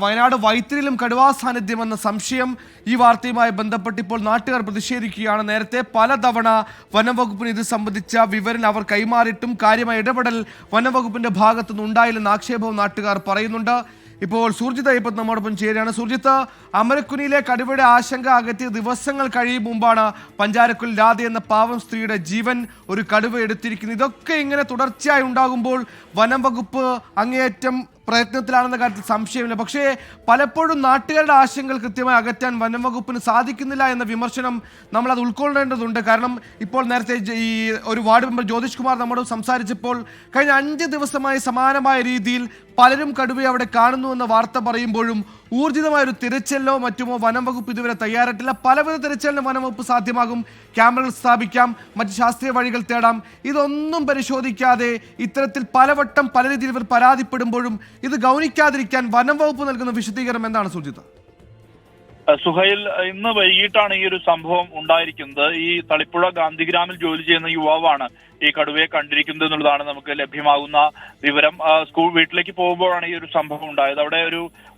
വയനാട് വൈത്തിരിയിലും കടുവാ സാന്നിധ്യമെന്ന സംശയം ഈ വാർത്തയുമായി ബന്ധപ്പെട്ട് ഇപ്പോൾ നാട്ടുകാർ പ്രതിഷേധിക്കുകയാണ്. നേരത്തെ പലതവണ വനംവകുപ്പിന് ഇത് സംബന്ധിച്ച വിവരം അവർ കൈമാറിയിട്ടും കാര്യമായ ഇടപെടൽ വനംവകുപ്പിന്റെ ഭാഗത്തുനിന്ന് ഉണ്ടായില്ലെന്ന ആക്ഷേപവും നാട്ടുകാർ പറയുന്നുണ്ട്. ഇപ്പോൾ സുർജിത്ത് ഇപ്പം നമ്മോടൊപ്പം ചേരുകയാണ്. സുർജിത്ത്, അമരക്കുനിയിലെ കടുവയുടെ ആശങ്ക അകറ്റിയ ദിവസങ്ങൾ കഴിയും മുമ്പാണ് പഞ്ചാരക്കുൽ രാധ എന്ന പാവം സ്ത്രീയുടെ ജീവൻ ഒരു കടുവ എടുത്തിരിക്കുന്നത്. ഇതൊക്കെ ഇങ്ങനെ തുടർച്ചയായി ഉണ്ടാകുമ്പോൾ വനം വകുപ്പ് അങ്ങേയറ്റം പ്രയത്നത്തിലാണെന്ന കാര്യത്തിൽ സംശയമില്ല. പക്ഷേ പലപ്പോഴും നാട്ടുകാരുടെ ആശങ്കകൾ കൃത്യമായി അകറ്റാൻ വനം വകുപ്പിന് സാധിക്കുന്നില്ല എന്ന വിമർശനം നമ്മൾ അത് ഉൾക്കൊള്ളേണ്ടതുണ്ട്. കാരണം ഇപ്പോൾ നേരത്തെ ഈ ഒരു വാർഡ് മെമ്പർ ജ്യോതിഷ് കുമാർ നമ്മോട് സംസാരിച്ചപ്പോൾ കഴിഞ്ഞ 5 ദിവസമായി സമാനമായ രീതിയിൽ പലരും കടുവയെ അവിടെ കാണുന്നുവെന്ന വാർത്ത പറയുമ്പോഴും ഊർജിതമായ ഒരു തിരച്ചിലോ മറ്റുമോ വനം വകുപ്പ് ഇതുവരെ തയ്യാറായിട്ടില്ല. പലവിധ തിരച്ചിലിന് വനം വകുപ്പ് സാധ്യമാകും, ക്യാമറകൾ സ്ഥാപിക്കാം, മറ്റ് ശാസ്ത്രീയ വഴികൾ തേടാം. ഇതൊന്നും പരിശോധിക്കാതെ ഇത്തരത്തിൽ പലവട്ടം പല രീതിയിൽ ഇവർ പരാതിപ്പെടുമ്പോഴും ഇത് ഗൗനിക്കാതിരിക്കാൻ വനം വകുപ്പ് നൽകുന്ന വിശദീകരണം എന്താണ് സുജിത്ത്? സുഹൈൽ, ഇന്ന് വൈകിട്ടാണ് ഈ ഒരു സംഭവം ഉണ്ടായിരിക്കുന്നത്. ഈ തളിപ്പുഴ ഗാന്ധിഗ്രാമിൽ ജോലി ചെയ്യുന്ന യുവാവാണ് ഈ കടുവയെ കണ്ടിരിക്കുന്നത് എന്നുള്ളതാണ് നമുക്ക് ലഭ്യമാകുന്ന വിവരം. വീട്ടിലേക്ക് പോകുമ്പോഴാണ് ഈ ഒരു സംഭവം ഉണ്ടായത്. അവിടെ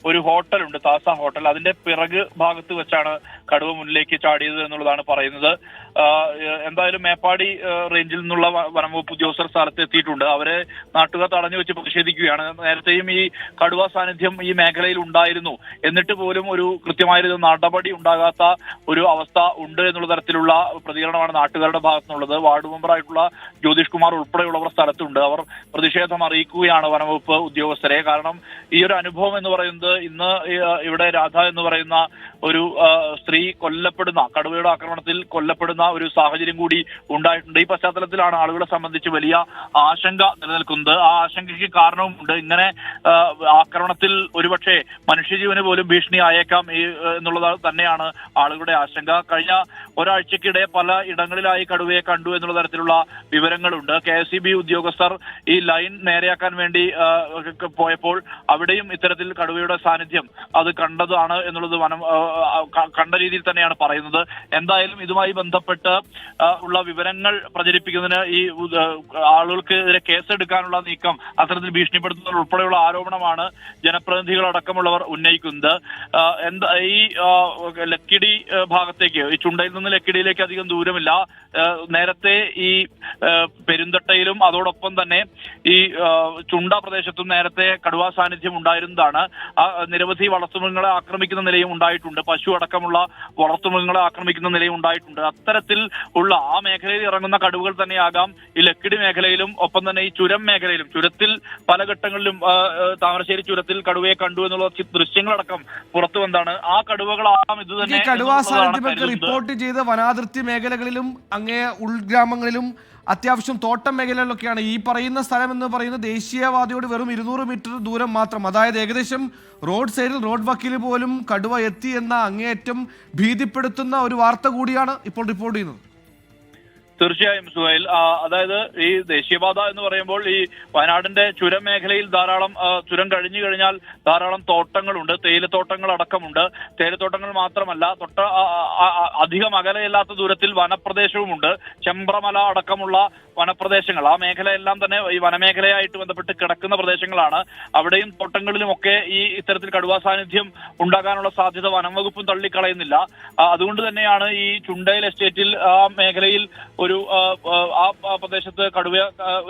ഒരു ഹോട്ടലുണ്ട്, താസ ഹോട്ടൽ. അതിന്റെ പിറക് ഭാഗത്ത് വെച്ചാണ് കടുവ മുന്നിലേക്ക് ചാടിയത് എന്നുള്ളതാണ് പറയുന്നത്. എന്തായാലും മേപ്പാടി റേഞ്ചിൽ നിന്നുള്ള വനംവകുപ്പ് ഉദ്യോഗസ്ഥർ സ്ഥലത്ത് എത്തിയിട്ടുണ്ട്. അവരെ നാട്ടുകാർ തടഞ്ഞു വെച്ച് പ്രതിഷേധിക്കുകയാണ്. നേരത്തെയും ഈ കടുവ സാന്നിധ്യം ഈ മേഖലയിൽ ഉണ്ടായിരുന്നു, എന്നിട്ട് പോലും ഒരു കൃത്യമായ നടപടി ഉണ്ടാകാത്ത ഒരു അവസ്ഥ ഉണ്ട് എന്നുള്ള തരത്തിലുള്ള പ്രതികരണമാണ് നാട്ടുകാരുടെ ഭാഗത്തുനിന്നുള്ളത്. വാർഡ് മെമ്പറായിട്ടുള്ള ജ്യോതിഷ് കുമാർ ഉൾപ്പെടെയുള്ളവർ സ്ഥലത്തുണ്ട്. അവർ പ്രതിഷേധം അറിയിക്കുകയാണ് വനംവകുപ്പ് ഉദ്യോഗസ്ഥരെ. കാരണം ഈ ഒരു അനുഭവം എന്ന് പറയുന്നത് ഇന്ന് ഇവിടെ രാധ എന്ന് പറയുന്ന ഒരു സ്ത്രീ കടുവയുടെ ആക്രമണത്തിൽ കൊല്ലപ്പെടുന്ന ഒരു സാഹചര്യം കൂടി ഉണ്ടായിട്ടുണ്ട്. ഈ പശ്ചാത്തലത്തിലാണ് ആളുകളെ സംബന്ധിച്ച് വലിയ ആശങ്ക നിലനിൽക്കുന്നത്. ആ ആശങ്കയ്ക്ക് കാരണവുമുണ്ട്. ഇങ്ങനെ ആക്രമണത്തിൽ ഒരുപക്ഷെ മനുഷ്യജീവന് പോലും ഭീഷണി ആയേക്കാം എന്നുള്ളത് തന്നെയാണ് ആളുകളുടെ ആശങ്ക. കഴിഞ്ഞ ഒരാഴ്ചക്കിടെ പല ഇടങ്ങളിലായി കടുവയെ കണ്ടു എന്നുള്ള തരത്തിലുള്ള വിവരങ്ങളുണ്ട്. KSEB ഉദ്യോഗസ്ഥർ ഈ ലൈൻ നേരെയാക്കാൻ വേണ്ടി പോയപ്പോൾ അവിടെയും ഇത്തരത്തിൽ കടുവയുടെ സാന്നിധ്യം അത് കണ്ടതാണ് എന്നുള്ളത് കണ്ട രീതിയിൽ തന്നെയാണ് പറയുന്നത്. എന്തായാലും ഇതുമായി ബന്ധപ്പെട്ട് ഉള്ള വിവരങ്ങൾ പ്രചരിപ്പിക്കുന്നതിന് ഈ ആളുകൾക്കെതിരെ കേസെടുക്കാനുള്ള നീക്കം, അത്തരത്തിൽ ഭീഷണിപ്പെടുത്തുന്നത് ഉൾപ്പെടെയുള്ള ആരോപണമാണ് ജനപ്രതിനിധികളടക്കമുള്ളവർ ഉന്നയിക്കുന്നത്. ഈ ലക്കിടി ഭാഗത്തേക്ക്, ഈ ചുണ്ടയിൽ നിന്ന് ലക്കിടിയിലേക്ക് അധികം ദൂരമില്ല. നേരത്തെ ഈ പെരുന്തട്ടയിലും അതോടൊപ്പം തന്നെ ഈ ചുണ്ട പ്രദേശത്തും നേരത്തെ കടുവാ സാന്നിധ്യം ഉണ്ടായിരുന്നതാണ്. നിരവധി വളർത്തുമൃഗങ്ങളെ ആക്രമിക്കുന്ന നിലയും ഉണ്ടായിട്ടുണ്ട്. പശു അടക്കമുള്ള വളർത്തുമൃഗങ്ങളെ ആക്രമിക്കുന്ന നിലയും ഉണ്ടായിട്ടുണ്ട്. അത്തരത്തിൽ ഉള്ള ആ മേഖലയിൽ ഇറങ്ങുന്ന കടുവകൾ തന്നെയാകാം ഈ ലക്കിടി മേഖലയിലും ഒപ്പം തന്നെ ഈ ചുരം മേഖലയിലും. ചുരത്തിൽ പല ഘട്ടങ്ങളിലും താമരശ്ശേരി ചുരത്തിൽ കടുവയെ കണ്ടു എന്നുള്ള ദൃശ്യങ്ങളടക്കം പുറത്തു വന്നതാണ്. ആ കടുവകളാകാം ഇത് തന്നെ. കടുവാ സാന്നിധ്യമൊക്കെ റിപ്പോർട്ട് ചെയ്ത വനാതിർത്തി മേഖലകളിലും അങ്ങേ ഉൾഗ്രാമങ്ങളിലും അത്യാവശ്യം തോട്ടം മേഖലകളിലൊക്കെയാണ്. ഈ പറയുന്ന സ്ഥലം എന്ന് പറയുന്നത് ദേശീയപാതയോട് വെറും 200 മീറ്റർ ദൂരം മാത്രം. അതായത് ഏകദേശം റോഡ് സൈഡിൽ, റോഡ് വക്കിൽ പോലും കടുവ എത്തി എന്ന അങ്ങേയറ്റം ഭീതിപ്പെടുത്തുന്ന ഒരു വാർത്ത കൂടിയാണ് ഇപ്പോൾ റിപ്പോർട്ട് ചെയ്യുന്നത്. തീർച്ചയായും സുഹൈൽ, അതായത് ഈ ദേശീയപാത എന്ന് പറയുമ്പോൾ ഈ വയനാടിന്റെ ചുരം മേഖലയിൽ ധാരാളം, ചുരം കഴിഞ്ഞു കഴിഞ്ഞാൽ ധാരാളം തോട്ടങ്ങളുണ്ട്, തേയിലത്തോട്ടങ്ങൾ അടക്കമുണ്ട്. തേയിലത്തോട്ടങ്ങൾ മാത്രമല്ല, അധികം അകലെയല്ലാത്ത ദൂരത്തിൽ വനപ്രദേശവുമുണ്ട്. ചെമ്പ്രമല അടക്കമുള്ള വനപ്രദേശങ്ങൾ, ആ മേഖലയെല്ലാം തന്നെ ഈ വനമേഖലയായിട്ട് ബന്ധപ്പെട്ട് കിടക്കുന്ന പ്രദേശങ്ങളാണ്. അവിടെയും തോട്ടങ്ങളിലുമൊക്കെ ഈ ഇത്തരത്തിൽ കടുവാ സാന്നിധ്യം ഉണ്ടാകാനുള്ള സാധ്യത വനം വകുപ്പും തള്ളിക്കളയുന്നില്ല. അതുകൊണ്ട് തന്നെയാണ് ഈ ചുണ്ടയിൽ എസ്റ്റേറ്റിൽ ആ മേഖലയിൽ ആ പ്രദേശത്ത്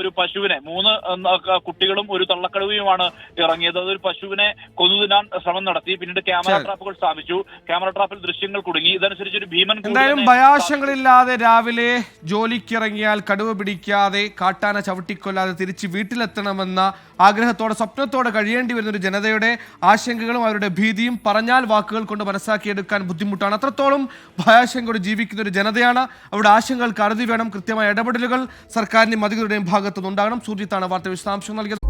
ഒരു പശുവിനെ, 3 കുട്ടികളും ഒരു തള്ളക്കടുവയുമാണ് ഇറങ്ങിയത്. അതൊരു പശുവിനെ കൊന്നുതിന്നാൻ ശ്രമം നടത്തി. പിന്നീട് ക്യാമറ ട്രാപ്പുകൾ സ്ഥാപിച്ചു. ക്യാമറ ട്രാപ്പിൽ ദൃശ്യങ്ങൾ കുടുങ്ങി. ഇതനുസരിച്ച് ഒരു ഭീമൻ ഭയാശങ്ങളില്ലാതെ രാവിലെ ജോലിക്കിറങ്ങിയാൽ കടുവ പിടിക്കാതെ, കാട്ടാന ചവിട്ടിക്കൊല്ലാതെ തിരിച്ച് വീട്ടിലെത്തണമെന്ന ആഗ്രഹത്തോടെ, സ്വപ്നത്തോടെ കഴിയേണ്ടി വരുന്ന ഒരു ജനതയുടെ ആശങ്കകളും അവരുടെ ഭീതിയും പറഞ്ഞാൽ വാക്കുകൾ കൊണ്ട് മനസ്സാക്കിയെടുക്കാൻ ബുദ്ധിമുട്ടാണ്. അത്രത്തോളം ഭയാശങ്കയോടെ ജീവിക്കുന്ന ഒരു ജനതയാണ്. അവരുടെ ആശങ്കകൾ കരുതി വേണം. കൃത്യമായ ഇടപെടലുകൾ സർക്കാരിന്റെയും അധികൃതരുടെയും ഭാഗത്തുനിന്നുണ്ടാകണം. സുർജിത്താണ് വാർത്ത വിശദാംശം നൽകിയത്.